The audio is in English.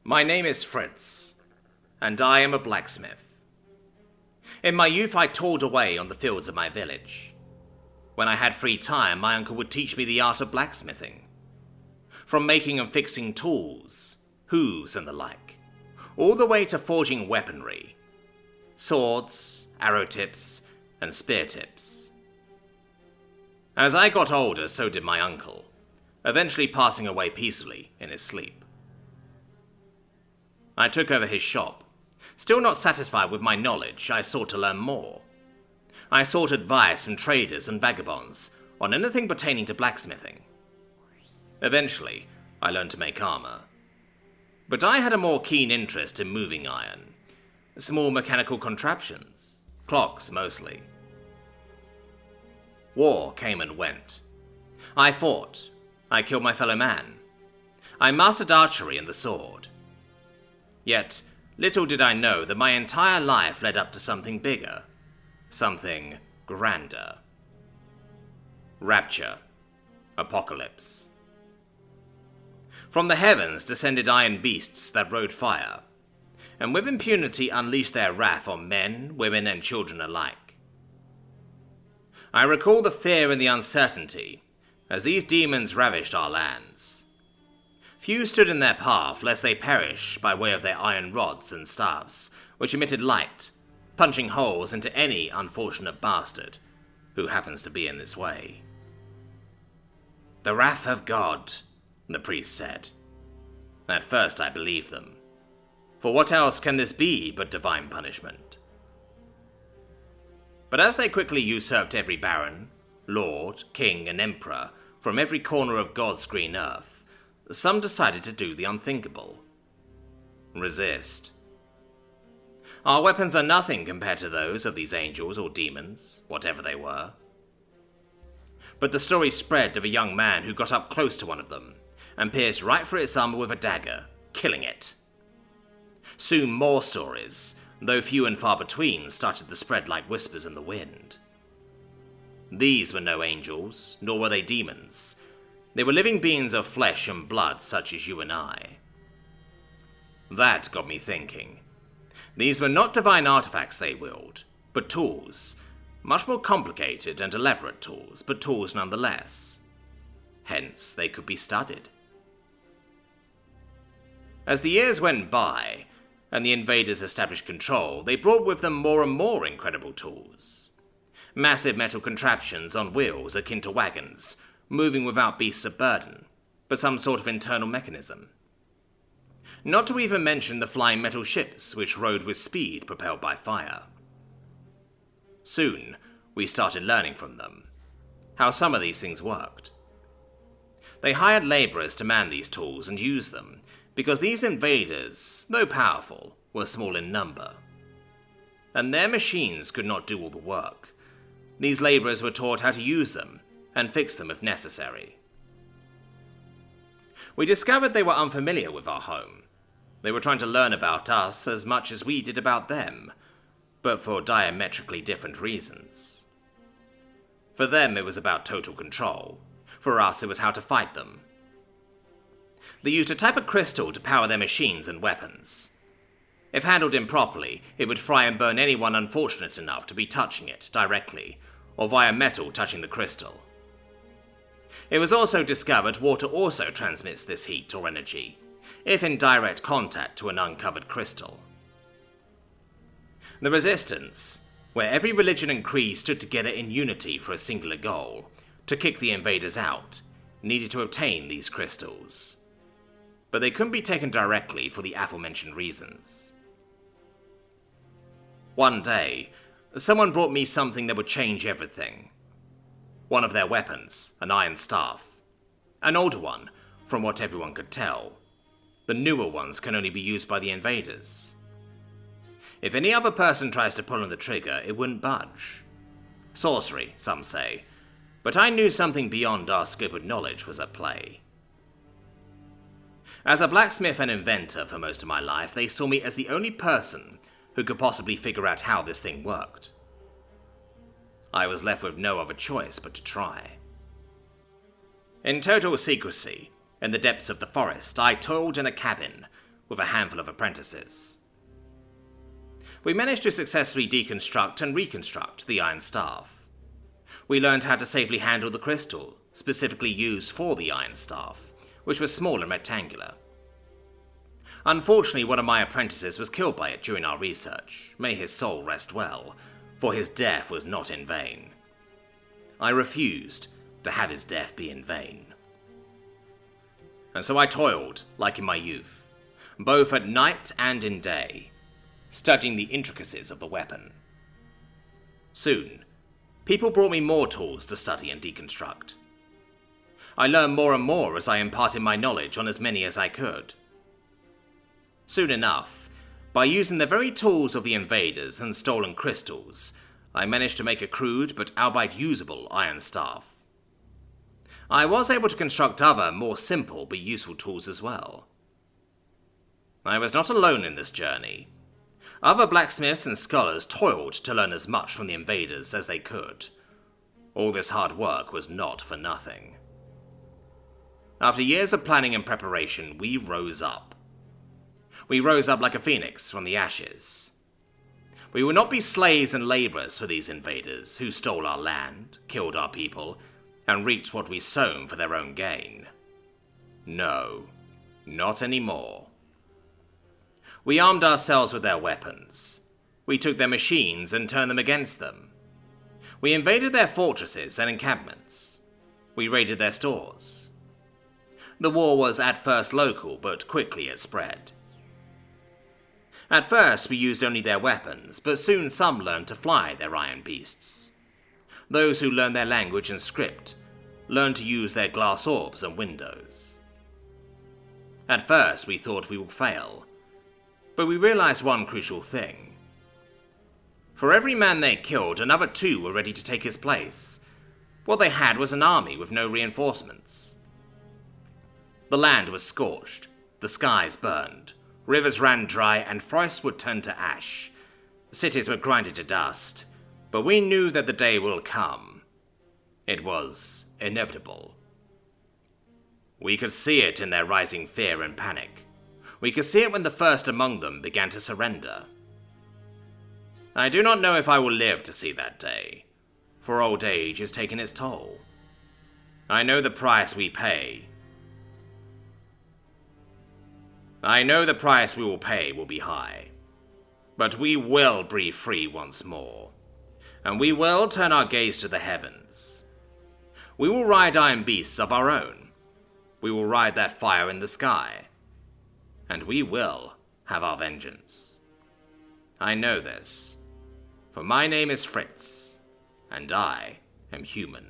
My name is Fritz, and I am a blacksmith. In my youth I toiled away on the fields of my village. When I had free time, my uncle would teach me the art of blacksmithing. From making and fixing tools, hooves and the like, all the way to forging weaponry, swords, arrow tips, and spear tips. As I got older, so did my uncle, eventually passing away peacefully in his sleep. I took over his shop. Still not satisfied with my knowledge, I sought to learn more. I sought advice from traders and vagabonds on anything pertaining to blacksmithing. Eventually, I learned to make armor. But I had a more keen interest in moving iron, small mechanical contraptions, clocks mostly. War came and went. I fought. I killed my fellow man. I mastered archery and the sword. Yet, little did I know that my entire life led up to something bigger, something grander. Rapture. Apocalypse. From the heavens descended iron beasts that rode fire, and with impunity unleashed their wrath on men, women, and children alike. I recall the fear and the uncertainty as these demons ravished our lands. Few stood in their path lest they perish by way of their iron rods and staves, which emitted light, punching holes into any unfortunate bastard who happens to be in this way. "The wrath of God," the priest said. At first I believed them, for what else can this be but divine punishment? But as they quickly usurped every baron, lord, king, and emperor from every corner of God's green earth, some decided to do the unthinkable. Resist. Our weapons are nothing compared to those of these angels or demons, whatever they were. But the story spread of a young man who got up close to one of them and pierced right through its armor with a dagger, killing it. Soon more stories, though few and far between, started to spread like whispers in the wind. These were no angels, nor were they demons. They were living beings of flesh and blood such as you and I. That got me thinking. These were not divine artifacts they wield, but tools. Much more complicated and elaborate tools, but tools nonetheless. Hence, they could be studied. As the years went by, and the invaders established control, they brought with them more and more incredible tools. Massive metal contraptions on wheels akin to wagons, moving without beasts of burden, but some sort of internal mechanism. Not to even mention the flying metal ships which rode with speed propelled by fire. Soon, we started learning from them how some of these things worked. They hired laborers to man these tools and use them, because these invaders, though powerful, were small in number. And their machines could not do all the work. These laborers were taught how to use them, and fix them if necessary. We discovered they were unfamiliar with our home. They were trying to learn about us as much as we did about them, but for diametrically different reasons. For them it was about total control. For us it was how to fight them. They used a type of crystal to power their machines and weapons. If handled improperly, it would fry and burn anyone unfortunate enough to be touching it directly, or via metal touching the crystal. It was also discovered water also transmits this heat or energy, if in direct contact to an uncovered crystal. The Resistance, where every religion and creed stood together in unity for a singular goal, to kick the invaders out, needed to obtain these crystals. But they couldn't be taken directly for the aforementioned reasons. One day, someone brought me something that would change everything. One of their weapons, an iron staff. An older one, from what everyone could tell. The newer ones can only be used by the invaders. If any other person tries to pull on the trigger, it wouldn't budge. Sorcery, some say, but I knew something beyond our scope of knowledge was at play. As a blacksmith and inventor for most of my life, they saw me as the only person who could possibly figure out how this thing worked. I was left with no other choice but to try. In total secrecy, in the depths of the forest, I toiled in a cabin, with a handful of apprentices. We managed to successfully deconstruct and reconstruct the iron staff. We learned how to safely handle the crystal, specifically used for the iron staff, which was small and rectangular. Unfortunately, one of my apprentices was killed by it during our research. May his soul rest well, for his death was not in vain. I refused to have his death be in vain. And so I toiled, like in my youth, both at night and in day, studying the intricacies of the weapon. Soon, people brought me more tools to study and deconstruct. I learned more and more as I imparted my knowledge on as many as I could. Soon enough, by using the very tools of the invaders and stolen crystals, I managed to make a crude but albeit usable iron staff. I was able to construct other, more simple but useful tools as well. I was not alone in this journey. Other blacksmiths and scholars toiled to learn as much from the invaders as they could. All this hard work was not for nothing. After years of planning and preparation, we rose up. We rose up like a phoenix from the ashes. We would not be slaves and laborers for these invaders who stole our land, killed our people, and reaped what we sown for their own gain. No, not anymore. We armed ourselves with their weapons. We took their machines and turned them against them. We invaded their fortresses and encampments. We raided their stores. The war was at first local, but quickly it spread. At first we used only their weapons, but soon some learned to fly their iron beasts. Those who learned their language and script learned to use their glass orbs and windows. At first we thought we would fail, but we realized one crucial thing. For every man they killed, another 2 were ready to take his place. What they had was an army with no reinforcements. The land was scorched, the skies burned, rivers ran dry, and forests would turn to ash. Cities were grinded to dust, but we knew that the day will come. It was inevitable. We could see it in their rising fear and panic. We could see it when the first among them began to surrender. I do not know if I will live to see that day, for old age has taken its toll. I know the price we pay. I know the price we will pay will be high, but we will breathe free once more, and we will turn our gaze to the heavens. We will ride iron beasts of our own. We will ride that fire in the sky, and we will have our vengeance. I know this, for my name is Fritz, and I am human.